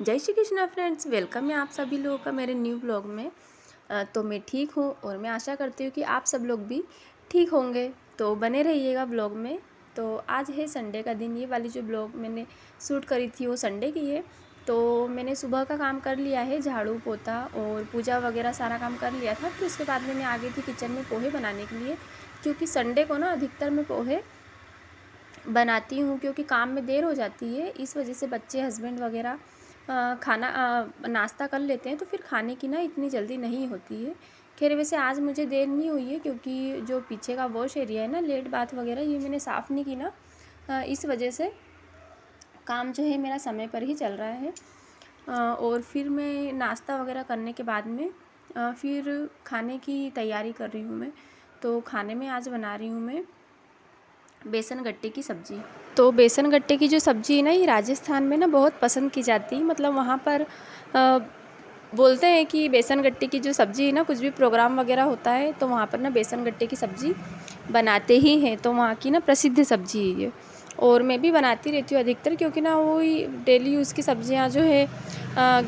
जय Shri Krishna friends, welcome है आप सभी लोगों का मेरे न्यू ब्लॉग में। तो मैं ठीक हूँ और मैं आशा करती हूँ कि आप सब लोग भी ठीक होंगे। तो बने रहिएगा ब्लॉग में। तो आज है संडे का दिन। ये वाली जो ब्लॉग मैंने शूट करी थी वो संडे की है। तो मैंने सुबह का काम कर लिया है, झाड़ू पोता और पूजा वगैरह सारा काम कर लिया था। फिर उसके बाद में मैं आ गई थी किचन में पोहे बनाने के लिए, क्योंकि संडे को ना अधिकतर मैं पोहे बनाती हूँ, क्योंकि काम में देर हो जाती है। इस वजह से बच्चे, हस्बैंड वगैरह खाना नाश्ता कर लेते हैं, तो फिर खाने की ना इतनी जल्दी नहीं होती है। खैर वैसे आज मुझे देर नहीं हुई है, क्योंकि जो पीछे का वॉश एरिया है ना, लेट बाथ वगैरह ये मैंने साफ़ नहीं की ना, इस वजह से काम जो है मेरा समय पर ही चल रहा है। और फिर मैं नाश्ता वगैरह करने के बाद में फिर खाने की तैयारी कर रही हूँ मैं। तो खाने में आज बना रही हूँ मैं बेसन गट्टे की सब्ज़ी। तो बेसन गट्टे की जो सब्ज़ी है ना, ये राजस्थान में ना बहुत पसंद की जाती है। मतलब वहाँ पर बोलते हैं कि बेसन गट्टे की जो सब्ज़ी है ना, कुछ भी प्रोग्राम वगैरह होता है तो वहाँ पर ना बेसन गट्टे की सब्ज़ी बनाते ही हैं। तो वहाँ की ना प्रसिद्ध सब्ज़ी है ये, और मैं भी बनाती रहती हूँ अधिकतर, क्योंकि ना वही डेली यूज़ की सब्ज़ियाँ जो है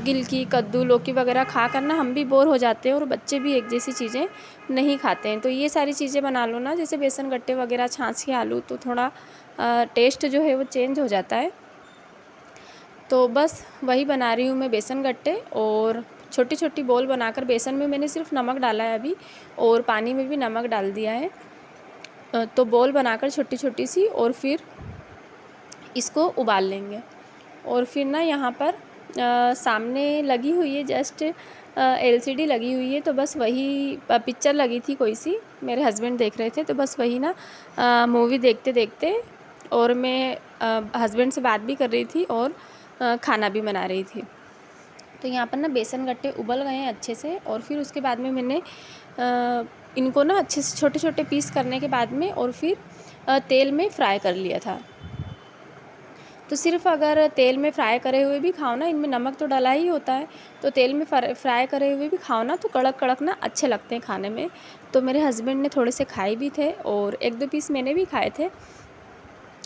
गिलकी, कद्दू, लौकी वगैरह खा कर ना हम भी बोर हो जाते हैं और बच्चे भी एक जैसी चीज़ें नहीं खाते हैं। तो ये सारी चीज़ें बना लो ना, जैसे बेसन गट्टे वगैरह, छाछ के आलू, तो थोड़ा टेस्ट जो है वो चेंज हो जाता है। तो बस वही बना रही हूँ मैं बेसन गट्टे, और छोटी छोटी बॉल बनाकर, बेसन में मैंने सिर्फ नमक डाला है अभी, और पानी में भी नमक डाल दिया है। तो बॉल बनाकर छोटी छोटी सी, और फिर इसको उबाल लेंगे। और फिर ना यहाँ पर सामने लगी हुई है जस्ट एलसीडी लगी हुई है, तो बस वही पिक्चर लगी थी कोई सी, मेरे हस्बैंड देख रहे थे, तो बस वही ना मूवी देखते देखते, और मैं हस्बैंड से बात भी कर रही थी और खाना भी बना रही थी। तो यहाँ पर ना बेसन गट्टे उबल गए हैं अच्छे से, और फिर उसके बाद में मैंने इनको ना अच्छे से छोटे छोटे पीस करने के बाद में, और फिर तेल में फ्राई कर लिया था। तो सिर्फ अगर तेल में फ्राई करे हुए भी खाओ ना, इनमें नमक तो डाला ही होता है, तो तेल में फ्राई करे हुए भी खाओ ना, तो कड़क कड़क ना अच्छे लगते हैं खाने में। तो मेरे हस्बैंड ने थोड़े से खाए भी थे, और एक दो पीस मैंने भी खाए थे।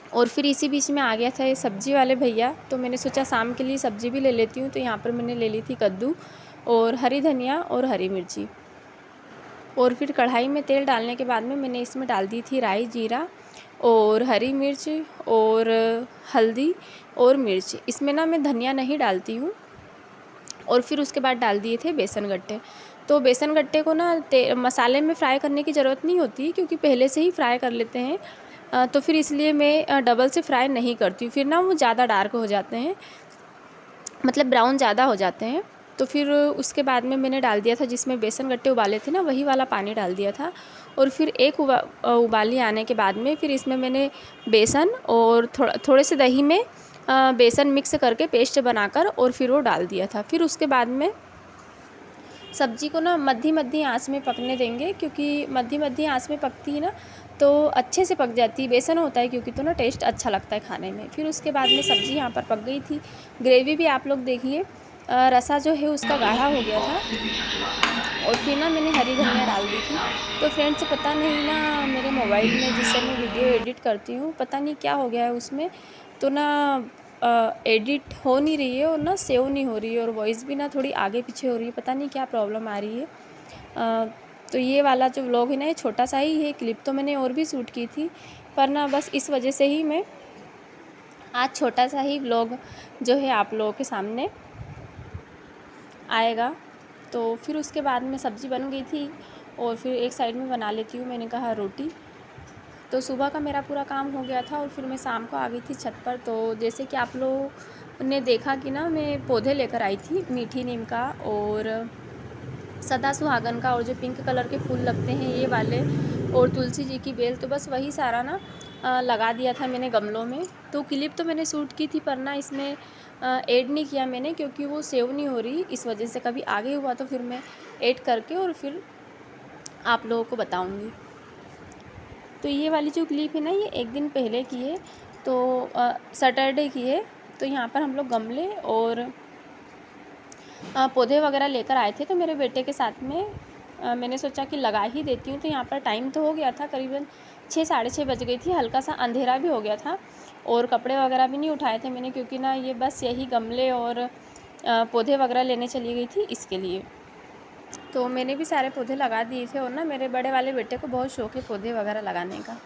और फिर इसी बीच में आ गया था ये सब्ज़ी वाले भैया, तो मैंने सोचा शाम के लिए सब्ज़ी भी ले लेती हूँ। तो यहाँ पर मैंने ले ली थी कद्दू और हरी धनिया और हरी मिर्ची। और फिर कढ़ाई में तेल डालने के बाद में मैंने इसमें डाल दी थी राई, जीरा और हरी मिर्च और हल्दी और मिर्च। इसमें ना मैं धनिया नहीं डालती हूँ। और फिर उसके बाद डाल दिए थे बेसन गट्टे। तो बेसन गट्टे को ना मसाले में फ्राई करने की ज़रूरत नहीं होती, क्योंकि पहले से ही फ्राई कर लेते हैं। तो फिर इसलिए मैं डबल से फ्राई नहीं करती हूँ, फिर ना वो ज़्यादा डार्क हो जाते हैं, मतलब ब्राउन ज़्यादा हो जाते हैं। तो फिर उसके बाद में मैंने डाल दिया था, जिसमें बेसन गट्टे उबाले थे ना, वही वाला पानी डाल दिया था। और फिर एक उबाली आने के बाद में फिर इसमें मैंने बेसन और थोड़े से दही में बेसन मिक्स करके पेस्ट बनाकर और फिर वो डाल दिया था। फिर उसके बाद में सब्ज़ी को ना मध्य मध्य आँच में पकने देंगे, क्योंकि मध्य मध्य आँच में पकती है ना तो अच्छे से पक जाती है, बेसन होता है क्योंकि, तो ना टेस्ट अच्छा लगता है खाने में। फिर उसके बाद में सब्ज़ी यहाँ पर पक गई थी। ग्रेवी भी आप लोग देखिए, रसा जो है उसका गाढ़ा हो गया था। और फिर ना मैंने हरी धनिया डाल दी थी। तो फ्रेंड्स पता नहीं ना, मेरे मोबाइल में जिससे मैं वीडियो एडिट करती हूँ, पता नहीं क्या हो गया है उसमें, तो ना एडिट हो नहीं रही है, और ना सेव नहीं हो रही है, और वॉइस भी ना थोड़ी आगे पीछे हो रही है, पता नहीं क्या प्रॉब्लम आ रही है। तो ये वाला जो व्लॉग है ना, ये छोटा सा ही है। क्लिप तो मैंने और भी शूट की थी, पर ना बस इस वजह से ही मैं आज छोटा सा ही व्लॉग जो है आप लोगों के सामने आएगा। तो फिर उसके बाद में सब्ज़ी बन गई थी, और फिर एक साइड में बना लेती हूँ, मैंने कहा रोटी। तो सुबह का मेरा पूरा काम हो गया था, और फिर मैं शाम को आ गई थी छत पर। तो जैसे कि आप लोगों ने देखा कि ना, मैं पौधे लेकर आई थी, मीठी नीम का और सदा सुहागन का, और जो पिंक कलर के फूल लगते हैं ये वाले, और तुलसी जी की बेल। तो बस वही सारा ना लगा दिया था मैंने गमलों में। तो क्लिप तो मैंने शूट की थी, पर ना इसमें ऐड नहीं किया मैंने, क्योंकि वो सेव नहीं हो रही, इस वजह से। कभी आगे हुआ तो फिर मैं ऐड करके और फिर आप लोगों को बताऊंगी। तो ये वाली जो क्लिप है ना, ये एक दिन पहले की है, तो सैटरडे की है। तो यहाँ पर हम लोग गमले और पौधे वगैरह लेकर आए थे, तो मेरे बेटे के साथ में मैंने सोचा कि लगा ही देती हूँ। तो यहाँ पर टाइम तो हो गया था, करीबन 6 साढ़े 6 बज गई थी, हल्का सा अंधेरा भी हो गया था, और कपड़े वगैरह भी नहीं उठाए थे मैंने, क्योंकि ना ये बस यही गमले और पौधे वगैरह लेने चली गई थी, इसके लिए। तो मैंने भी सारे पौधे लगा दिए थे और ना मेरे बड़े वाले बेटे को बहुत शौक है पौधे वगैरह लगाने का।